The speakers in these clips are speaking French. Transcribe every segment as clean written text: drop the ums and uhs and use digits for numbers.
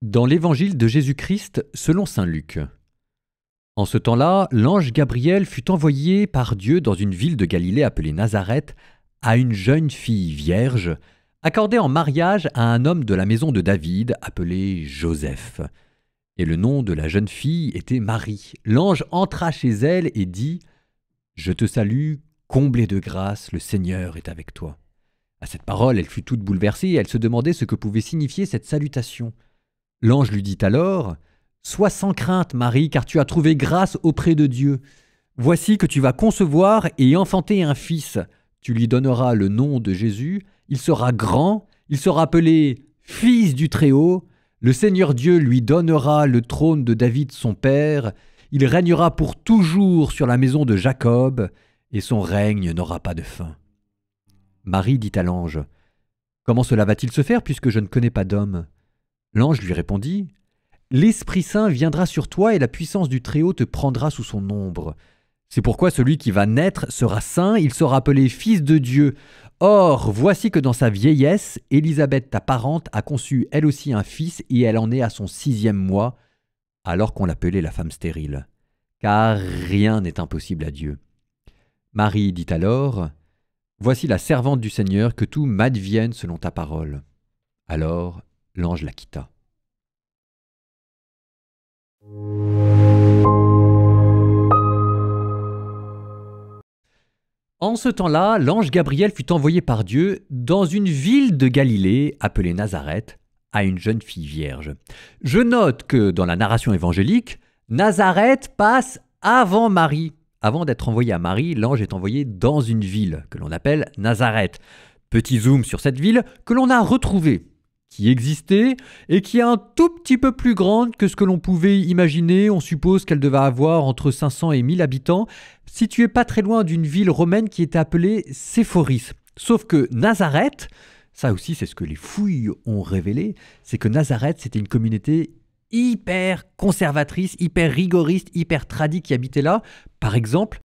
Dans l'Évangile de Jésus-Christ selon saint Luc. En ce temps-là, l'ange Gabriel fut envoyé par Dieu dans une ville de Galilée appelée Nazareth à une jeune fille vierge, accordée en mariage à un homme de la maison de David appelé Joseph. Et le nom de la jeune fille était Marie. L'ange entra chez elle et dit « Je te salue, comblée de grâce, le Seigneur est avec toi. » À cette parole, elle fut toute bouleversée et elle se demandait ce que pouvait signifier cette salutation. L'ange lui dit alors « Sois sans crainte, Marie, car tu as trouvé grâce auprès de Dieu. Voici que tu vas concevoir et enfanter un fils. Tu lui donneras le nom de Jésus. Il sera grand, il sera appelé Fils du Très-Haut. Le Seigneur Dieu lui donnera le trône de David son père. Il régnera pour toujours sur la maison de Jacob, et son règne n'aura pas de fin. » Marie dit à l'ange « Comment cela va-t-il se faire puisque je ne connais pas d'homme ?» L'ange lui répondit « L'Esprit Saint viendra sur toi et la puissance du Très-Haut te prendra sous son ombre. C'est pourquoi celui qui va naître sera saint, il sera appelé Fils de Dieu. Or, voici que dans sa vieillesse, Élisabeth, ta parente, a conçu elle aussi un fils et elle en est à son 6e mois, alors qu'on l'appelait la femme stérile. Car rien n'est impossible à Dieu. » Marie dit alors « Voici la servante du Seigneur, que tout m'advienne selon ta parole. » Alors l'ange la quitta. En ce temps-là, l'ange Gabriel fut envoyé par Dieu dans une ville de Galilée appelée Nazareth à une jeune fille vierge. Je note que dans la narration évangélique, Nazareth passe avant Marie. Avant d'être envoyé à Marie, l'ange est envoyé dans une ville que l'on appelle Nazareth. Petit zoom sur cette ville que l'on a retrouvée, qui existait et qui est un tout petit peu plus grande que ce que l'on pouvait imaginer. On suppose qu'elle devait avoir entre 500 et 1000 habitants, située pas très loin d'une ville romaine qui était appelée Séphoris. Sauf que Nazareth, ça aussi c'est ce que les fouilles ont révélé, c'est que Nazareth c'était une communauté hyper conservatrice, hyper rigoriste, hyper tradie qui habitait là. Par exemple,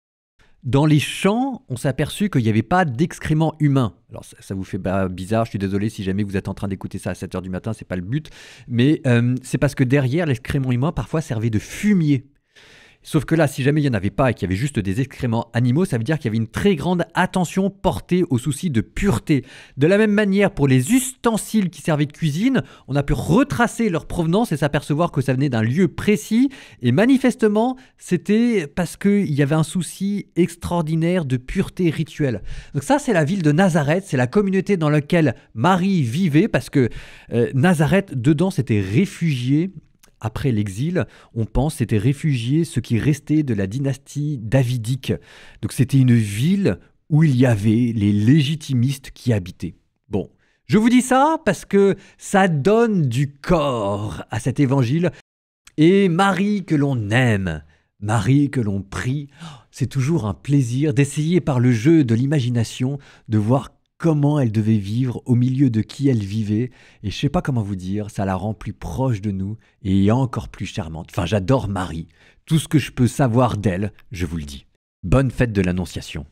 dans les champs, on s'est aperçu qu'il n'y avait pas d'excréments humains. Alors ça vous fait bizarre, je suis désolé si jamais vous êtes en train d'écouter ça à 7h du matin, c'est pas le but. Mais c'est parce que derrière, l'excrément humain parfois servait de fumier. Sauf que là, si jamais il n'y en avait pas et qu'il y avait juste des excréments animaux, ça veut dire qu'il y avait une très grande attention portée au souci de pureté. De la même manière, pour les ustensiles qui servaient de cuisine, on a pu retracer leur provenance et s'apercevoir que ça venait d'un lieu précis. Et manifestement, c'était parce qu'il y avait un souci extraordinaire de pureté rituelle. Donc ça, c'est la ville de Nazareth, c'est la communauté dans laquelle Marie vivait, parce que Nazareth, dedans, c'était réfugié. Après l'exil, on pense c'était réfugiés ceux qui restaient de la dynastie davidique. Donc c'était une ville où il y avait les légitimistes qui habitaient. Bon, je vous dis ça parce que ça donne du corps à cet évangile. Et Marie que l'on aime, Marie que l'on prie, c'est toujours un plaisir d'essayer par le jeu de l'imagination de voir comment elle devait vivre, au milieu de qui elle vivait. Et je sais pas comment vous dire, ça la rend plus proche de nous et encore plus charmante. Enfin, j'adore Marie. Tout ce que je peux savoir d'elle, je vous le dis. Bonne fête de l'Annonciation.